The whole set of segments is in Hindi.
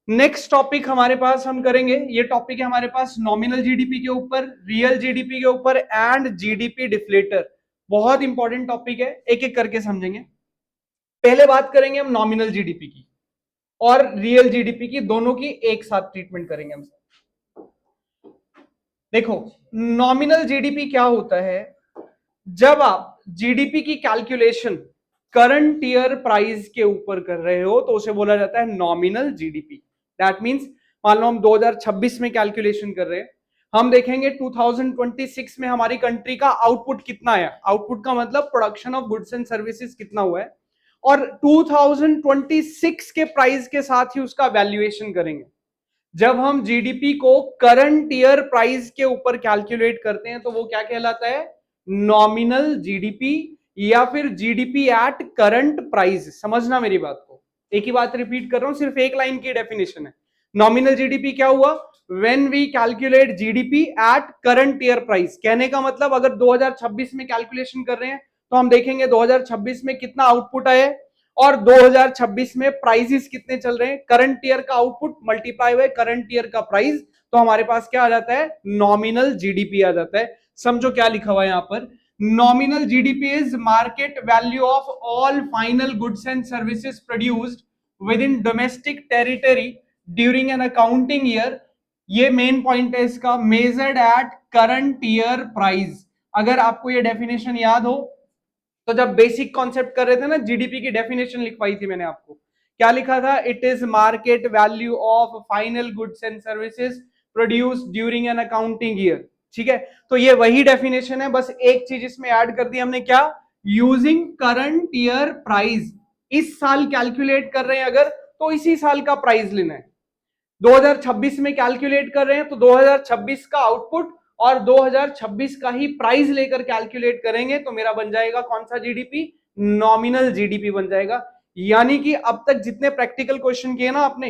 नेक्स्ट टॉपिक हमारे पास हम करेंगे, ये टॉपिक है हमारे पास नॉमिनल जीडीपी के ऊपर, रियल जीडीपी के ऊपर एंड जीडीपी डिफ्लेटर। बहुत इंपॉर्टेंट टॉपिक है, एक एक करके समझेंगे। पहले बात करेंगे हम नॉमिनल जीडीपी की और रियल जीडीपी की, दोनों की एक साथ ट्रीटमेंट करेंगे हम। देखो, नॉमिनल जीडीपी क्या होता है? जब आप जीडीपी की कैलकुलेशन करंट ईयर प्राइस के ऊपर कर रहे हो तो उसे बोला जाता है नॉमिनल जीडीपी। दैट मींस मान लो हम 2026 में कैलकुलेशन कर रहे हैं, हम देखेंगे 2026 में हमारी कंट्री का आउटपुट कितना है। आउटपुट का मतलब production of goods and services कितना हुआ है, और 2026 के प्राइस के साथ ही उसका वैल्यूएशन करेंगे। जब हम जीडीपी को करंट ईयर प्राइस के ऊपर कैलकुलेट करते हैं तो वो क्या कहलाता है? नॉमिनल जीडीपी या फिर जीडीपी एट करंट प्राइस। समझना मेरी बात को, एक ही बात रिपीट कर रहा हूं, सिर्फ एक लाइन की डेफिनेशन है। नॉमिनल जीडीपी क्या हुआ? When we calculate GDP at current year price. कहने का मतलब अगर 2026 में कैलकुलेशन कर रहे हैं तो हम देखेंगे 2026 में कितना आउटपुट आया और 2026 में प्राइसेस कितने चल रहे हैं, करंट ईयर का output multiply by current year का प्राइस, तो हमारे पास क्या आ जाता है? नॉमिनल जीडीपी आ जाता है। समझो क्या लिखा हुआ है यहां पर, nominal GDP is market value of all final goods and services produced with in domestic territory during an accounting year. ये मेन पॉइंट है इसका, measured eight current year price. अगर आपको ये डेफिनेशन याद हो तो जब बेसिक कॉन्सेप्ट कर रहे थे ना, जीडीपी की डेफिनेशन लिखवाई थी मैंने आपको, क्या लिखा था? It is market value of final goods and services produced during an accounting year. ठीक है, तो ये वही डेफिनेशन है, बस एक चीज इसमें ऐड कर दी हमने, क्या? Using current year price. इस साल कैलकुलेट कर रहे हैं अगर, तो इसी साल का प्राइस लेना है। 2026 में कैलकुलेट कर रहे हैं तो 2026 का आउटपुट और 2026 का ही प्राइस लेकर कैलकुलेट करेंगे तो मेरा बन जाएगा कौन सा जीडीपी? नॉमिनल जीडीपी बन जाएगा। यानी कि अब तक जितने प्रैक्टिकल क्वेश्चन किए ना आपने,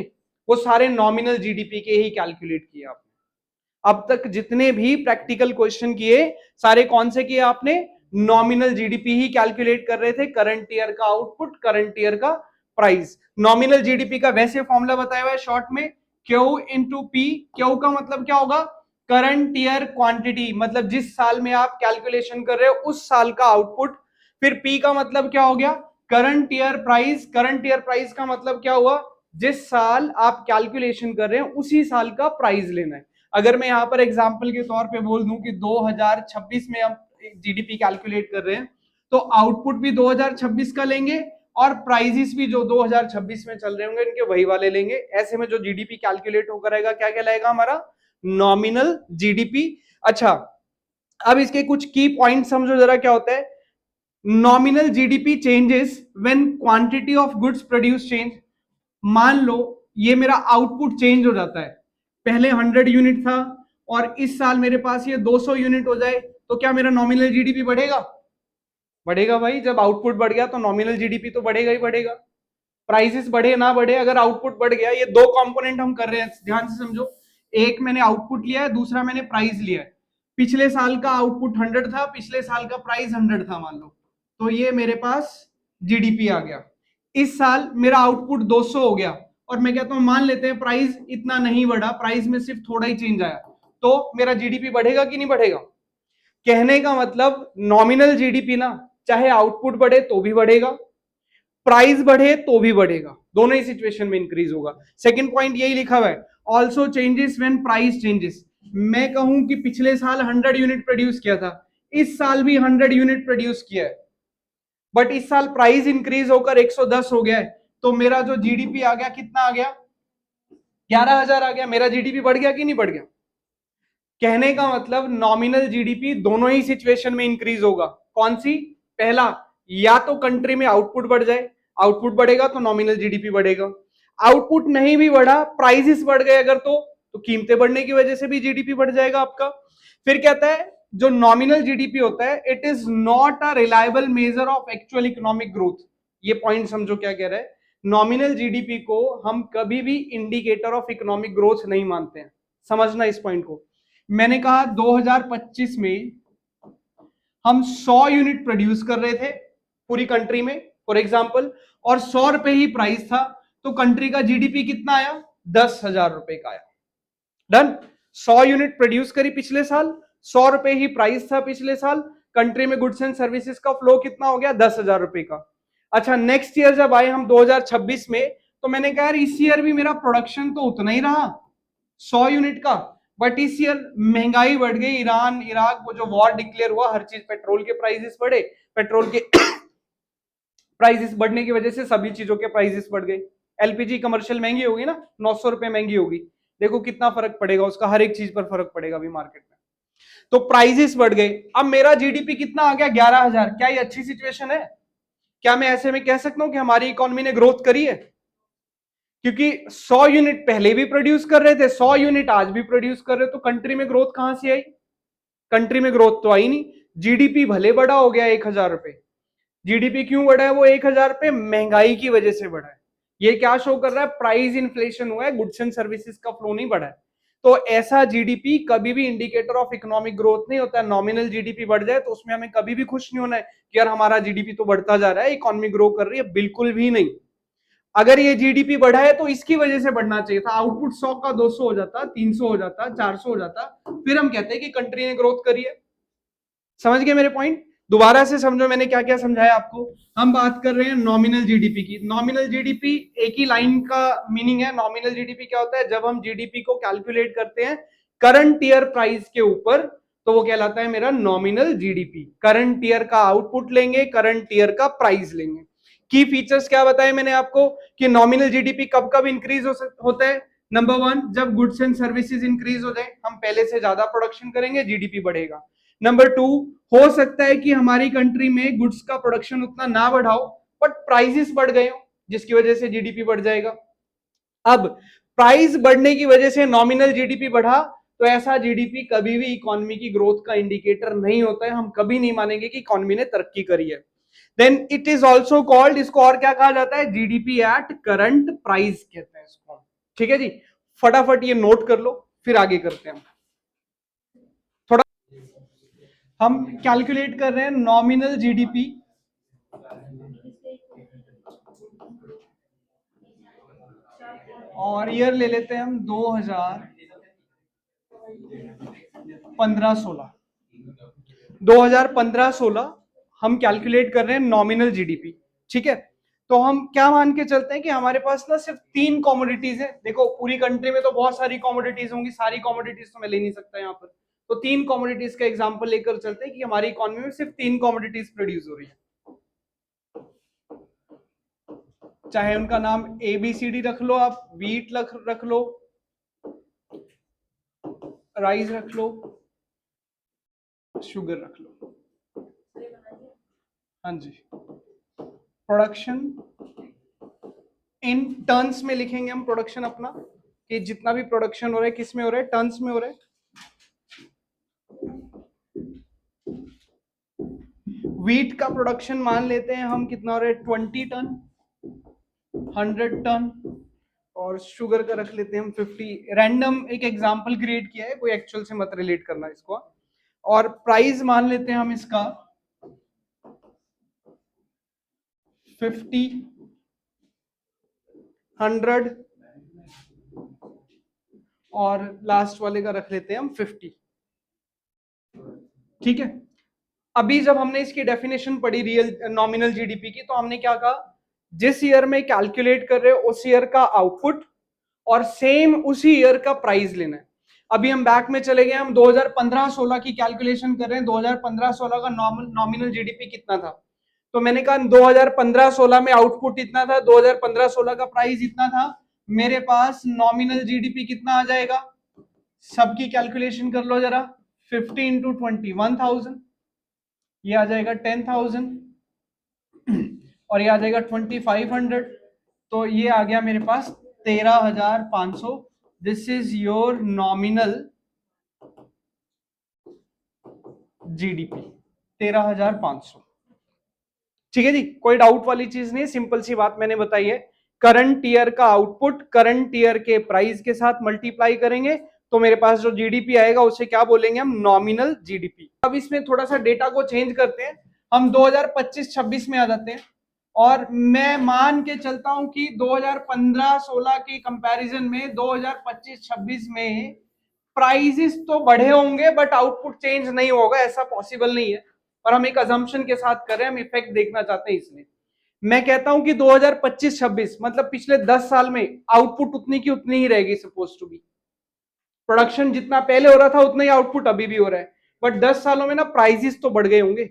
वो सारे नॉमिनल जीडीपी के ही कैलकुलेट किए आपने। अब तक जितने भी प्रैक्टिकल क्वेश्चन किए, सारे कौन से किए आपने? नॉमिनल जीडीपी ही कैलकुलेट कर रहे थे, करंट ईयर का आउटपुट, करंट ईयर का प्राइस। नॉमिनल जीडीपी का वैसे फॉर्मूला बताया हुआ है शॉर्ट में, क्यू इंटू पी। क्यू का मतलब क्या होगा? करंट ईयर क्वांटिटी, मतलब जिस साल में आप कैलकुलेशन कर रहे हो उस साल का आउटपुट। फिर पी का मतलब क्या हो गया? Current year price. Current year price का मतलब क्या हुआ? जिस साल आप कैलकुलेशन कर रहे हैं उसी साल का प्राइस लेना है। अगर मैं यहां पर एग्जांपल के तौर पे बोल दूं कि 2026 में हम जीडीपी कैलकुलेट कर रहे हैं, तो आउटपुट भी 2026 का लेंगे और प्राइजेस भी जो 2026 में चल रहे होंगे इनके वही वाले लेंगे। ऐसे में जो जीडीपी कैलकुलेट होकर रहेगा क्या कहलाएगा? हमारा नॉमिनल जीडीपी। अच्छा, अब इसके कुछ की पॉइंट समझो जरा, क्या होता है? Nominal GDP changes when quantity of goods produce change. मान लो ये मेरा आउटपुट चेंज हो जाता है, पहले 100 यूनिट था और इस साल मेरे पास ये 200 यूनिट हो जाए, तो क्या मेरा नॉमिनल जीडीपी बढ़ेगा? बढ़ेगा भाई, जब आउटपुट बढ़ गया तो नॉमिनल जीडीपी तो बढ़ेगा ही बढ़ेगा। प्राइसेस बढ़े ना बढ़े, अगर आउटपुट बढ़ गया, ये दो कंपोनेंट हम कर रहे हैं, ध्यान से समझो। एक मैंने आउटपुट लिया है, दूसरा मैंने प्राइस लिया है। पिछले साल का आउटपुट 100 था, पिछले साल का प्राइस 100 था मान लो, तो ये मेरे पास जीडीपी आ गया। इस साल मेरा आउटपुट 200 हो गया और मैं कहता हूं मान लेते हैं प्राइस इतना नहीं बढ़ा, प्राइस में सिर्फ थोड़ा ही चेंज आया, तो मेरा जीडीपी बढ़ेगा कि नहीं बढ़ेगा? कहने का मतलब नॉमिनल जीडीपी ना, चाहे आउटपुट बढ़े तो भी बढ़ेगा, प्राइस बढ़े तो भी बढ़ेगा, दोनों ही सिचुएशन में इंक्रीज होगा। सेकंड पॉइंट यही लिखा हुआ है, also changes when price changes. मैं कहूं कि पिछले साल 100 यूनिट प्रोड्यूस किया था, इस साल भी 100 यूनिट प्रोड्यूस किया है, बट इस साल प्राइस इंक्रीज होकर 110 हो गया है, तो मेरा जो जीडीपी आ गया कितना आ गया? 11,000 आ गया। मेरा जीडीपी बढ़ गया कि नहीं बढ़ गया? कहने का मतलब नॉमिनल जीडीपी दोनों ही सिचुएशन में इंक्रीज होगा। कौन सी? पहला, या तो कंट्री में आउटपुट बढ़ जाए, आउटपुट बढ़ेगा तो नॉमिनल जीडीपी बढ़ेगा। आउटपुट नहीं भी बढ़ा, प्राइसेस बढ़ गए अगर, तो कीमतें बढ़ने की वजह से भी जीडीपी बढ़ जाएगा आपका। फिर कहता है जो नॉमिनल जीडीपी होता है, it is not a reliable measure of actual economic growth. ये पॉइंट समझो क्या कह रहा है। नॉमिनल जीडीपी को हम कभी भी इंडिकेटर ऑफ इकोनॉमिक ग्रोथ नहीं मानते हैं, समझना इस पॉइंट को। मैंने कहा 2025 में हम 100 यूनिट प्रोड्यूस कर रहे थे पूरी कंट्री में फॉर एग्जांपल, और 100 रुपए ही प्राइस था, तो कंट्री का जीडीपी कितना आया? 10,000 रुपए का आया। डन। 100 यूनिट प्रोड्यूस करी पिछले साल, 100 रुपए ही प्राइस था पिछले साल, कंट्री में गुड्स एंड सर्विसेज का फ्लो कितना हो गया? 10,000 रुपए का। अच्छा, नेक्स्ट ईयर जब आए हम 2026 में, तो मैंने कहा यार इस ईयर भी मेरा प्रोडक्शन तो उतना ही रहा 100 यूनिट का, बट इस ईयर महंगाई बढ़ गई, ईरान इराक वो जो वॉर डिक्लेयर हुआ, हर चीज, पेट्रोल के प्राइसेस बढ़े, पेट्रोल के प्राइसेस बढ़ने की वजह से सभी चीजों के प्राइसेस बढ़ गए। एलपीजी कमर्शियल महंगी होगी ना, 900 रुपए महंगी होगी, देखो कितना फर्क पड़ेगा उसका, हर एक चीज पर फर्क पड़ेगा अभी मार्केट में। तो प्राइसेस बढ़ गए। अब मेरा जीडीपी कितना आ गया? 11,000। क्या ये अच्छी सिचुएशन है? क्या मैं ऐसे में कह सकता हूं कि हमारी इकोनॉमी ने ग्रोथ करी है? क्योंकि 100 यूनिट पहले भी प्रोड्यूस कर रहे थे, 100 यूनिट आज भी प्रोड्यूस कर रहे हो, तो कंट्री में ग्रोथ कहां से आई? कंट्री में ग्रोथ तो आई नहीं। जीडीपी भले बड़ा हो गया 1,000 रुपए, जीडीपी क्यों बढ़ा है? वो 1,000 रुपए महंगाई की वजह से बढ़ा है। ये क्या शो कर रहा है? प्राइस इन्फ्लेशन हुआ है, गुड्स एंड सर्विसेज का फ्लो नहीं बढ़ा है। तो ऐसा जीडीपी कभी भी इंडिकेटर ऑफ इकोनॉमिक ग्रोथ नहीं होता है। नॉमिनल जीडीपी बढ़ जाए तो उसमें हमें कभी भी खुश नहीं होना है कि यार हमारा जीडीपी तो बढ़ता जा रहा है, इकोनॉमी ग्रो कर रही है, बिल्कुल भी नहीं। अगर ये जीडीपी बढ़ा है तो इसकी वजह से बढ़ना चाहिए था, आउटपुट 100 का 200 हो जाता, 300 हो जाता, 400 हो जाता, फिर हम कहते हैं कि कंट्री ने ग्रोथ करी है। समझ गए मेरे पॉइंट? दोबारा से समझो मैंने क्या क्या समझाया आपको। हम बात कर रहे हैं नॉमिनल जीडीपी की। नॉमिनल जीडीपी एक ही लाइन का मीनिंग है। नॉमिनल जीडीपी क्या होता है? जब हम जीडीपी को कैलकुलेट करते हैं करंट ईयर प्राइस के ऊपर, तो वो कहलाता है मेरा नॉमिनल जीडीपी। करंट ईयर का आउटपुट लेंगे, करंट ईयर का प्राइस लेंगे। की फीचर्स क्या बताए मैंने आपको कि नॉमिनल जीडीपी कब कब इंक्रीज होता है? नंबर 1, जब गुड्स एंड सर्विसेज इंक्रीज हो जाए, हम पहले से ज्यादा प्रोडक्शन करेंगे, जीडीपी बढ़ेगा। नंबर 2, हो सकता है कि हमारी कंट्री में गुड्स का प्रोडक्शन उतना ना बढ़ाओ, बट प्राइसेस बढ़ गए हो, जिसकी वजह से जीडीपी बढ़ जाएगा। अब प्राइस बढ़ने की वजह से नॉमिनल जीडीपी बढ़ा, तो ऐसा जीडीपी कभी भी इकोनॉमी की ग्रोथ का इंडिकेटर नहीं होता है। हम कभी नहीं मानेंगे कि इकोनॉमी ने तरक्की करी है। Then it is also called, इसको और क्या कहा जाता है? जीडीपी एट करंट प्राइस कहते हैं इसको। ठीक है जी, फटाफट ये नोट कर लो, फिर आगे करते हैं। थोड़ा हम कैलकुलेट कर रहे हैं नॉमिनल जीडीपी और ईयर ले लेते हैं हम 2015-16। 2015-16 हम कैलकुलेट कर रहे हैं नॉमिनल जीडीपी। ठीक है, तो हम क्या मान के चलते हैं कि हमारे पास ना सिर्फ 3 कमोडिटीज है। देखो पूरी कंट्री में तो बहुत सारी कमोडिटीज होंगी, सारी कमोडिटीज तो मैं ले नहीं सकता यहाँ पर, तो 3 कमोडिटीज का एग्जांपल लेकर चलते हैं कि हमारी इकोनॉमी में सिर्फ 3 कमोडिटीज प्रोड्यूस हो रही है। चाहे उनका नाम ABCD रख लो, आप वीट रख लो, राइस रख लो, शुगर रख लो। हाँ जी, प्रोडक्शन इन टन्स में लिखेंगे हम प्रोडक्शन अपना, कि जितना भी प्रोडक्शन हो रहा है किस में हो रहा है? टन्स में हो रहा है। वीट का प्रोडक्शन मान लेते हैं हम कितना हो रहा है? 20 टन, 100 टन, और शुगर का रख लेते हैं हम 50। रैंडम एक एग्जांपल क्रिएट किया है, कोई एक्चुअल से मत रिलेट करना इसको। और प्राइस मान लेते हैं हम इसका 50, 100, और लास्ट वाले का रख लेते हैं हम 50। ठीक है, अभी जब हमने इसकी डेफिनेशन पढ़ी रियल नॉमिनल जीडीपी की, तो हमने क्या कहा? जिस ईयर में कैलकुलेट कर रहे हो उस ईयर का आउटपुट और सेम उसी ईयर का प्राइस लेना है। अभी हम बैक में चले गए, हम 2015-16 की कैलकुलेशन कर रहे हैं। 2015-16 का नॉमिनल जीडीपी कितना था? तो मैंने कहा 2015-16 में आउटपुट इतना था, 2015-16 का प्राइस इतना था, मेरे पास नॉमिनल जीडीपी कितना आ जाएगा? सबकी कैलकुलेशन कर लो जरा। 50 इंटू 20 1000, ये आ जाएगा 10,000, और ये आ जाएगा 2500, तो ये आ गया मेरे पास 13,500। This is your nominal GDP, 13,500। ठीक है जी, कोई डाउट वाली चीज नहीं, सिंपल सी बात मैंने बताई है। करंट ईयर का आउटपुट करंट ईयर के प्राइस के साथ मल्टीप्लाई करेंगे, तो मेरे पास जो जीडीपी आएगा उसे क्या बोलेंगे हम? Nominal GDP. अब इसमें थोड़ा सा डेटा को चेंज करते हैं, हम 2025-26 में आ जाते हैं। और मैं मान के चलता हूं कि 2015-16 के कंपैरिजन में 2025-26 में प्राइसेस तो बढ़े होंगे बट आउटपुट चेंज नहीं होगा, ऐसा पॉसिबल नहीं है। और हम एक अजम्पशन के साथ कर रहे हैं, हम इफेक्ट देखना चाहते हैं, इसलिए मैं कहता हूं कि 2025-26 मतलब पिछले 10 साल में आउटपुट उतनी की उतनी ही रहेगी सपोज टू बी। प्रोडक्शन जितना पहले हो रहा था उतना ही आउटपुट अभी भी हो रहा है, बट 10 सालों में ना प्राइसेस तो बढ़ गए होंगे।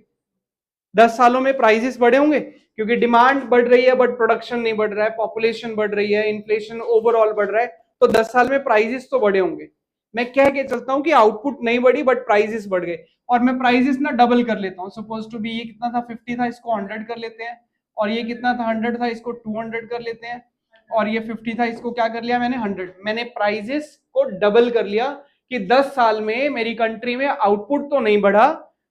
10 सालों में प्राइसेस बढ़े होंगे क्योंकि डिमांड बढ़ रही है बट प्रोडक्शन नहीं बढ़ रहा है, पॉपुलेशन बढ़ रही है, इन्फ्लेशन ओवरऑल बढ़ रहा है, तो 10 साल में प्राइसेस तो बढ़े होंगे। मैं कह के चलता हूं कि आउटपुट नहीं बढ़ी बट प्राइसेस बढ़ गए। और मैं प्राइसेस ना डबल कर लेता हूं, सपोज टू बी ये कितना था 50 था, इसको 100 कर लेते हैं, और ये कितना था 100 था, इसको 200 कर लेते हैं, और ये 50 था, इसको क्या कर लिया मैंने 100। मैंने प्राइसेस को डबल कर लिया कि 10 साल में मेरी कंट्री में आउटपुट तो नहीं बढ़ा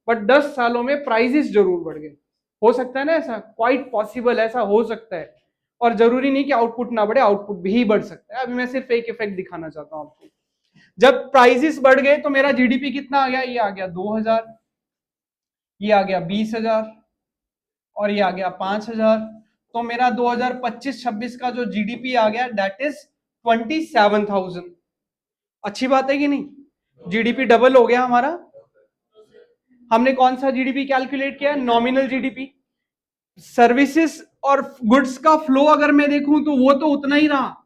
बट 10 सालों में प्राइसेस जरूर बढ़ गए। हो सकता है ना ऐसा, क्वाइट पॉसिबल, ऐसा हो सकता है। और जरूरी नहीं कि आउटपुट ना बढ़े, आउटपुट भी बढ़ सकता है। अभी मैं सिर्फ एक इफेक्ट दिखाना चाहता हूं आपको। जब प्राइसेस बढ़ गए तो मेरा जीडीपी कितना आ गया, ये आ गया 2000, ये आ गया 20,000, और ये आ गया 5,000। तो मेरा 2025-26 का जो जीडीपी आ गया दैट इज 27,000। अच्छी बात है कि नहीं, जीडीपी डबल हो गया हमारा। हमने कौन सा जीडीपी कैलकुलेट किया, नॉमिनल जीडीपी। सर्विसेज और गुड्स का फ्लो अगर मैं देखूं तो वो तो उतना ही रहा,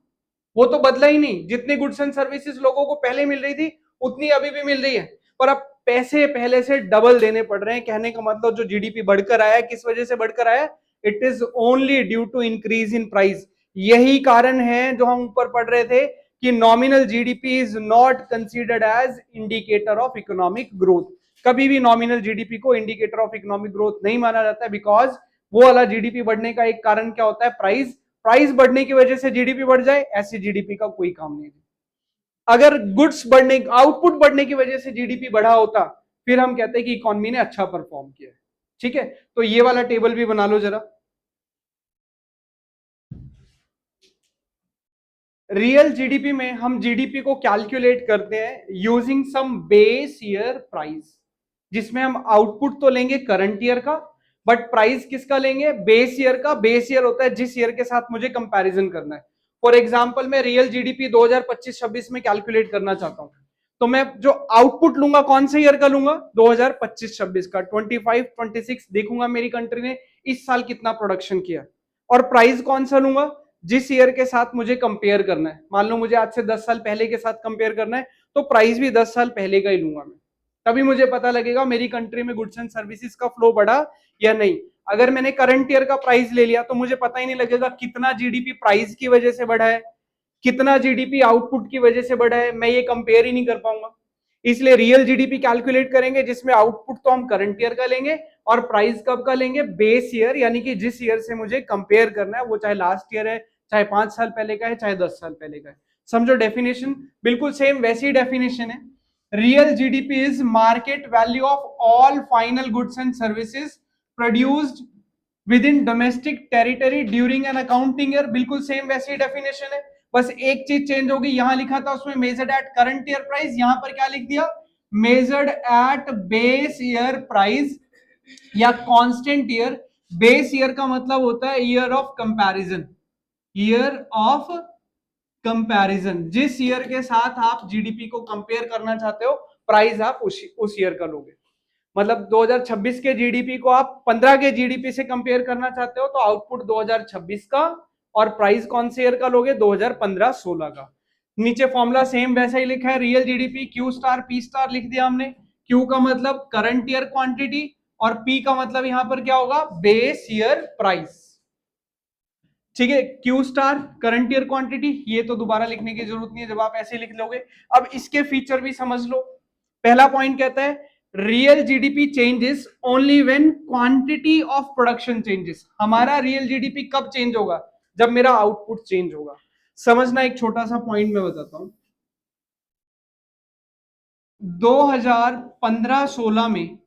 वो तो बदला ही नहीं। जितने गुड्स एंड सर्विसेज लोगों को पहले मिल रही थी उतनी अभी भी मिल रही है, पर अब पैसे पहले से डबल देने पड़ रहे हैं। कहने का मतलब जो जीडीपी बढ़कर आया, किस वजह से बढ़कर आया, it is only due to increase in price. यही कारण है जो हम ऊपर पढ़ रहे थे कि nominal GDP is not considered as indicator of economic growth. कभी भी नॉमिनल जीडीपी को इंडिकेटर ऑफ इकोनॉमिक ग्रोथ नहीं माना जाता है, बिकॉज वो वाला जीडीपी बढ़ने का एक कारण क्या होता है, प्राइस। प्राइस बढ़ने की वजह से जीडीपी बढ़ जाए, ऐसी जीडीपी का कोई काम नहीं है। अगर गुड्स बढ़ने, आउटपुट बढ़ने की वजह से जीडीपी बढ़ा होता, फिर हम कहते हैं कि इकोनॉमी ने अच्छा परफॉर्म किया है। ठीक है, तो ये वाला टेबल भी बना लो जरा। रियल जीडीपी में हम जीडीपी को कैलकुलेट करते हैं using some base year price, जिसमें हम आउटपुट तो लेंगे करंट ईयर का, बट प्राइस किसका लेंगे, बेस ईयर का। बेस ईयर होता है जिस ईयर के साथ मुझे कंपैरिजन करना है। फॉर एग्जांपल मैं रियल जीडीपी 2025-26 में कैलकुलेट करना चाहता हूं, तो मैं जो आउटपुट लूंगा कौन से ईयर का लूंगा, 2025-26 का। 25-26 देखूंगा मेरी कंट्री ने इस साल कितना प्रोडक्शन किया, और प्राइस कौन सा लूंगा, जिस ईयर के साथ मुझे कंपेयर करना है। मान लो मुझे आज से 10 साल पहले के साथ कंपेयर करना है, तो प्राइस भी 10 साल पहले का ही लूंगा मैं। तभी मुझे पता लगेगा मेरी कंट्री में गुड्स एंड सर्विसेज का फ्लो बढ़ा या नहीं। अगर मैंने करंट ईयर का प्राइस ले लिया तो मुझे पता ही नहीं लगेगा कितना जीडीपी प्राइस की वजह से बढ़ा है, कितना जीडीपी आउटपुट की वजह से बढ़ा है, मैं ये कंपेयर ही नहीं कर पाऊंगा। इसलिए रियल जीडीपी कैलकुलेट करेंगे जिसमें आउटपुट तो हम करंट ईयर का लेंगे और प्राइस कब का लेंगे, बेस ईयर, यानी कि जिस ईयर से मुझे कंपेयर करना है, वो चाहे लास्ट ईयर है, चाहे 5 साल पहले का है, चाहे 10 साल पहले का है। समझो डेफिनेशन बिल्कुल सेम वैसी डेफिनेशन है। Real GDP is market value of all final goods and services produced with in domestic territory during an accounting year. बिल्कुल सेम वैसी डेफिनेशन है, बस एक चीज चेंज होगी। यहां लिखा था उसमें measured eight current year price, यहां पर क्या लिख दिया, measured eight base year price या कांस्टेंट ईयर। बेस ईयर का मतलब होता है year of comparison, year of comparison. जिस ईयर के साथ आप जीडीपी को कंपेयर करना चाहते हो, प्राइस आप उस ईयर का लोगे। मतलब 2026 के जीडीपी को आप 15 के जीडीपी से कंपेयर करना चाहते हो तो आउटपुट 2026 का, और प्राइस कौन से ईयर का लोगे, 2015-16 का। नीचे फॉर्मूला सेम वैसा ही लिखा है, real GDP Q star P star लिख दिया हमने। क्यू का मतलब करंट ईयर क्वांटिटी, और पी का मतलब यहां पर क्या होगा, बेस ईयर प्राइस। ठीक है, Q star current year quantity, ये तो दोबारा लिखने की जरूरत नहीं है, जब आप ऐसे लिख लोगे। अब इसके फीचर भी समझ लो। पहला पॉइंट कहता है real GDP changes only when quantity of production changes. हमारा रियल जीडीपी कब चेंज होगा, जब मेरा आउटपुट चेंज होगा। समझना, एक छोटा सा पॉइंट मैं बताता हूं। 2015-16 में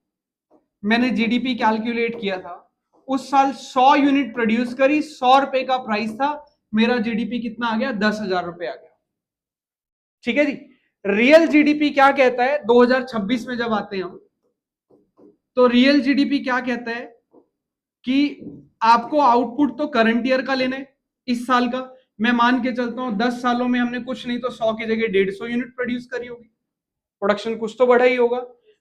मैंने जीडीपी कैलकुलेट किया था, उस साल 100 यूनिट प्रोड्यूस करी, 100 रुपए का प्राइस था, मेरा जीडीपी कितना आ गया, 10,000 रुपए आ गया। ठीक है जी। रियल जीडीपी क्या कहता है, 2026 में जब आते हैं हम, तो रियल जीडीपी क्या कहता है कि आपको आउटपुट तो करंट ईयर का लेना है, इस साल का। मैं मान के चलता हूं 10 सालों में हमने कुछ नहीं तो 100 की जगह 150 यूनिट प्रोड्यूस करी होगी, प्रोडक्शन कुछ तो बढ़ा ही होगा।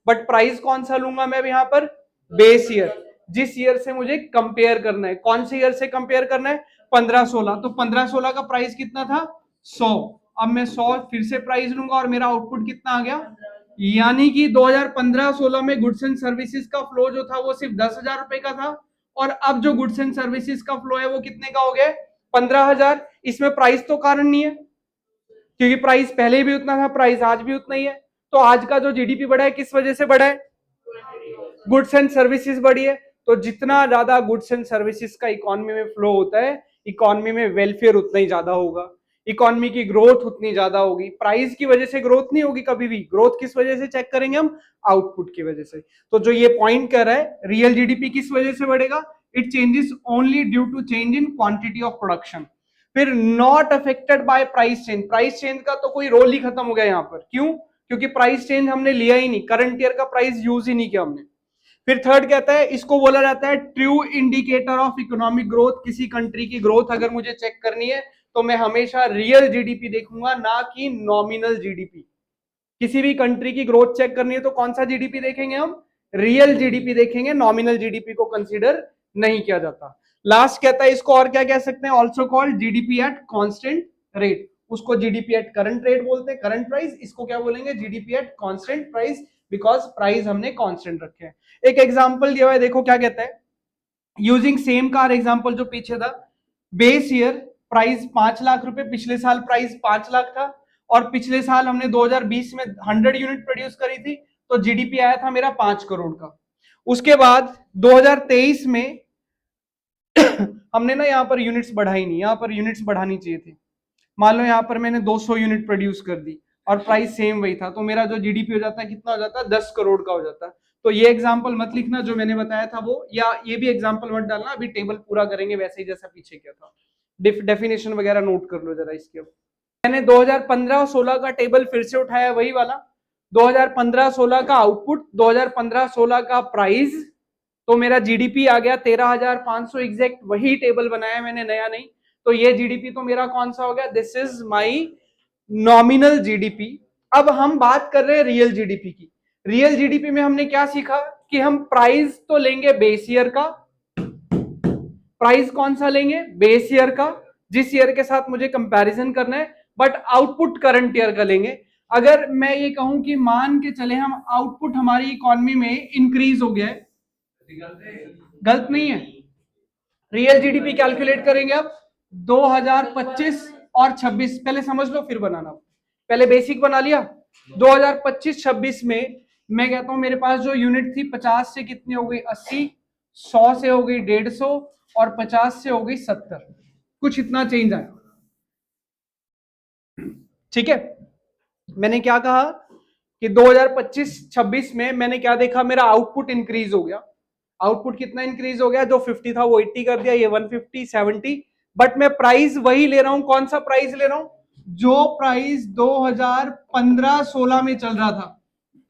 बट प्राइस कौन सा लूंगा मैं यहाँ पर? बेस ईयर, जिस ईयर से मुझे कंपेयर करना है। कौन से ईयर से कंपेयर करना है? 15-16। तो 15-16 का प्राइस कितना था? 100। अब मैं 100 फिर से प्राइस लूंगा और मेरा आउटपुट कितना आ गया? यानी कि 2015-16 में गुड्स एंड सर्विसेज का फ्लो जो था वो सिर्फ 10,000 रुपए का था, और अब जो गुड्स एंड सर्विसेज का फ्लो है वो कितने का हो गया? 15,000। इसमें प्राइस तो कारण नहीं है, क्योंकि प्राइस पहले भी उतना था, प्राइस आज भी उतना ही है। तो आज का जो जीडीपी बढ़ा है किस वजह से बढ़ा है? गुड्स एंड सर्विसेज बढ़ी है। तो जितना ज्यादा गुड्स एंड सर्विसेज का इकोनॉमी में फ्लो होता है, इकोनॉमी में वेलफेयर उतना ही ज्यादा होगा, इकोनॉमी की ग्रोथ उतनी ज्यादा होगी। प्राइस की वजह से ग्रोथ नहीं होगी कभी भी। ग्रोथ किस वजह से चेक करेंगे हम? आउटपुट की वजह से। तो जो ये पॉइंट कर रहा है, रियल जीडीपी किस वजह से बढ़ेगा? It changes only due to change in quantity of production. फिर not affected by price change. Price change का तो कोई रोल ही खत्म हो गया यहाँ पर। क्यों? क्योंकि प्राइस चेंज हमने लिया ही नहीं, करंट ईयर का प्राइस यूज ही नहीं किया हमने। फिर थर्ड कहता है, इसको बोला जाता है true indicator of economic growth. किसी कंट्री की ग्रोथ अगर मुझे चेक करनी है तो मैं हमेशा रियल जीडीपी देखूंगा, ना कि नॉमिनल जीडीपी। किसी भी कंट्री की ग्रोथ चेक करनी है तो कौन सा जीडीपी देखेंगे हम? रियल जीडीपी देखेंगे, नॉमिनल जीडीपी को कंसीडर नहीं किया जाता। लास्ट कहता है, इसको और क्या कह सकते हैं? Also called GDP at constant rate. उसको जीडीपी एट करंट रेट बोलते हैं, करंट प्राइस। इसको क्या बोलेंगे? GDP at constant price, because price हमने कांस्टेंट रखे हैं। एक एग्जांपल दिया हुआ है, देखो क्या कहता है। यूजिंग सेम कार एग्जांपल जो पीछे था, बेस ईयर प्राइस 5 लाख रुपए, पिछले साल प्राइस 5 लाख था, और पिछले साल हमने 2020 में 100 यूनिट प्रोड्यूस करी थी, तो जीडीपी आया था मेरा 5 करोड़ का। उसके बाद 2023 में हमने ना यहाँ पर यूनिट्स बढ़ाई नहीं, यहाँ पर यूनिट्स बढ़ानी चाहिए थी। मान लो यहाँ पर मैंने 200 यूनिट प्रोड्यूस कर दी और प्राइस सेम वही था, तो मेरा जो जीडीपी हो जाता है कितना हो जाता है? 10 करोड़ का हो जाता है। तो ये एग्जांपल मत लिखना जो मैंने बताया था वो, या ये भी एग्जांपल मत डालना, अभी टेबल पूरा करेंगे वैसे ही जैसा पीछे किया था। डेफिनेशन वगैरह नोट कर लो जरा इसके। मैंने 2015-16 का टेबल फिर से उठाया, वही वाला। 2015-16 का आउटपुट, 2015-16 का प्राइस, तो मेरा जीडीपी आ गया 13,500 एग्जैक्ट। वही टेबल बनाया मैंने, नया नहीं। तो ये जीडीपी तो मेरा कौन सा हो गया? This is my nominal GDP. अब हम बात कर रहे हैं रियल जीडीपी की। रियल जीडीपी में हमने क्या सीखा? कि हम प्राइस तो लेंगे बेस ईयर का। प्राइस कौन सा लेंगे? बेस ईयर का, जिस ईयर के साथ मुझे कंपैरिजन करना है। बट आउटपुट करंट ईयर का लेंगे। अगर मैं ये कहूं कि मान के चले हम आउटपुट हमारी इकोनॉमी में इंक्रीज हो गया है, गलत नहीं है। रियल जीडीपी कैलकुलेट करेंगे अब 2025 और 26। पहले समझ लो फिर बनाना, पहले बेसिक बना लिया। 2025-26 में मैं कहता हूं मेरे पास जो यूनिट थी 50 से कितनी हो गई? 80, 100 से हो गई 150, और 50 से हो गई 70। कुछ इतना चेंज आया, ठीक है। मैंने क्या कहा कि 2025-26 में मैंने क्या देखा? मेरा आउटपुट इंक्रीज हो गया। आउटपुट कितना इंक्रीज हो गया? जो 50 था वो 80 कर दिया, ये 150, 70। बट मैं प्राइस वही ले रहा हूं। कौन सा प्राइस ले रहा हूं? जो प्राइस 2015-16 में चल रहा था,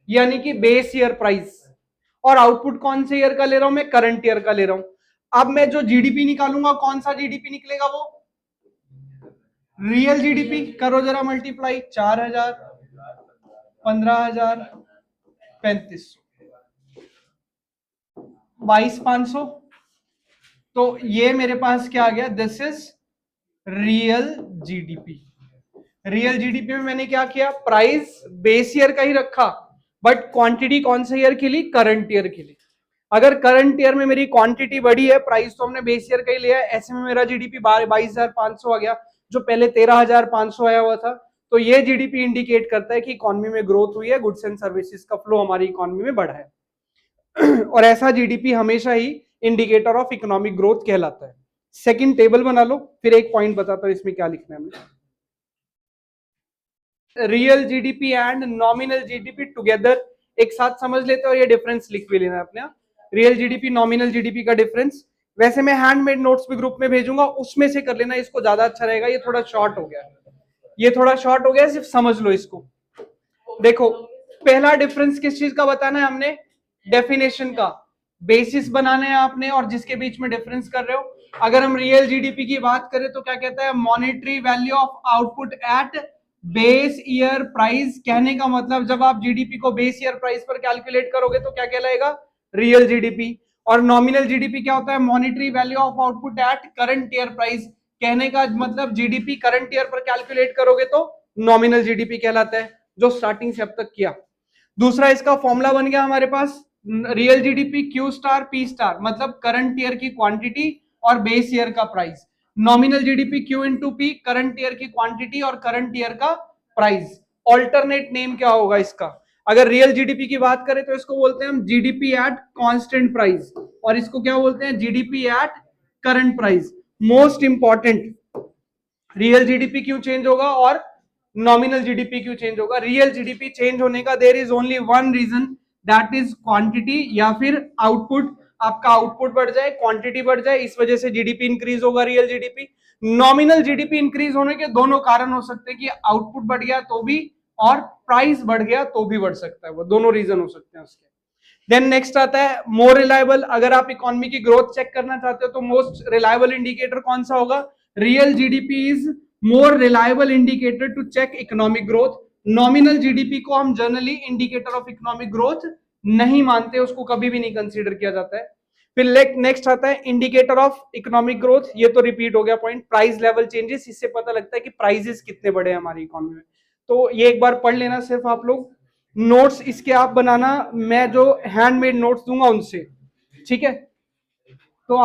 यानी कि बेस ईयर प्राइस। और आउटपुट कौन से ईयर का ले रहा हूं मैं? करंट ईयर का ले रहा हूं। अब मैं जो जीडीपी निकालूंगा, कौन सा जीडीपी निकलेगा? वो रियल जीडीपी। करो जरा मल्टीप्लाई, 4,000, 15,000, 3,500, 22,500। तो ये मेरे पास क्या आ गया? This is real GDP. Real GDP में मैंने क्या किया? प्राइस बेस ईयर का ही रखा, बट क्वांटिटी कौन से ईयर के लिए? करंट ईयर के लिए। अगर करंट ईयर में मेरी क्वांटिटी बढ़ी है, प्राइस तो हमने बेस ईयर का ही लिया है, ऐसे में मेरा जीडीपी 22,500 आ गया, जो पहले 13,500 आया हुआ था। तो ये जीडीपी इंडिकेट करता है कि इकोनॉमी में ग्रोथ हुई है, गुड्स एंड सर्विसेज का फ्लो हमारी इकोनॉमी में बढ़ा है। और ऐसा जीडीपी हमेशा ही इंडिकेटर ऑफ इकोनॉमिक ग्रोथ कहलाता है। सेकंड टेबल बना लो, फिर एक पॉइंट बताता हूं इसमें क्या लिखना है हमें। Real GDP and nominal GDP together, एक साथ समझ लेते हैं, और ये डिफरेंस लिख भी लेना है अपने। रियल जीडीपी नॉमिनल जीडीपी का डिफरेंस वैसे मैं हैंडमेड नोट्स भी ग्रुप में भेजूंगा, उसमें से कर लेना, इसको ज्यादा अच्छा रहेगा। ये थोड़ा शॉर्ट हो गया, ये थोड़ा शॉर्ट हो गया, सिर्फ समझ लो इसको। देखो, पहला डिफरेंस किस चीज का बताना है हमने? डेफिनेशन का। बेसिस बनाने हैं आपने और जिसके बीच में डिफरेंस कर रहे हो। अगर हम रियल जीडीपी की बात करें तो क्या कहता है, monetary value of output at base year price. कहने का मतलब जब आप जीडीपी को बेस ईयर प्राइस पर कैलकुलेट करोगे तो क्या कहलाएगा, रियल जीडीपी। और नॉमिनल जीडीपी क्या होता है, monetary value of output at current year price. कहने का मतलब जीडीपी करंट ईयर पर कैलकुलेट करोगे तो नॉमिनल जीडीपी कहलाता है, जो स्टार्टिंग से अब तक किया। दूसरा इसका फॉर्मूला बन गया हमारे पास, real GDP Q star P star, मतलब करंट ईयर की क्वांटिटी और बेस ईयर का price. Nominal GDP Q into P, current year की क्वांटिटी और करंट ईयर का प्राइस। ऑल्टरनेट नेम क्या होगा इसका, अगर रियल जीडीपी की बात करें तो इसको बोलते हैं हम जीडीपी एट कांस्टेंट प्राइस, और इसको क्या बोलते हैं, GDP at current price. Most important, real GDP क्यों चेंज होगा और नॉमिनल जीडीपी क्यों चेंज होगा। रियल जीडीपी चेंज होने का there is only one reason, that is quantity या फिर आउटपुट। आपका आउटपुट बढ़ जाए, क्वांटिटी बढ़ जाए, इस वजह से जीडीपी इंक्रीज होगा real GDP. Nominal GDP increase होने के दोनों कारण हो सकते हैं कि आउटपुट बढ़ गया तो भी और प्राइस बढ़ गया तो भी बढ़ सकता है, वो दोनों रीजन हो सकते हैं उसके। देन नेक्स्ट आता है मोर रिलायबल। अगर आप इकोनॉमी की ग्रोथ चेक करना चाहते हो तो मोस्ट रिलायबल इंडिकेटर कौन सा होगा, real GDP is more reliable indicator to check economic growth. Nominal GDP को हम generally indicator of economic growth नहीं मानते, उसको कभी भी नहीं कंसीडर किया जाता है। फिर नेक्स्ट आता है इंडिकेटर ऑफ इकोनॉमिक ग्रोथ, ये तो रिपीट हो गया पॉइंट, प्राइस लेवल चेंजेस, इससे पता लगता है कि प्राइसेस कितने बड़े हैं हमारी इकोनॉमी में। तो ये एक बार पढ़ लेना सिर्फ आप लोग, नोट्स इसके आप बनाना, मैं जो हैंडमेड नोट्स दूंगा उनसे, ठीक है। तो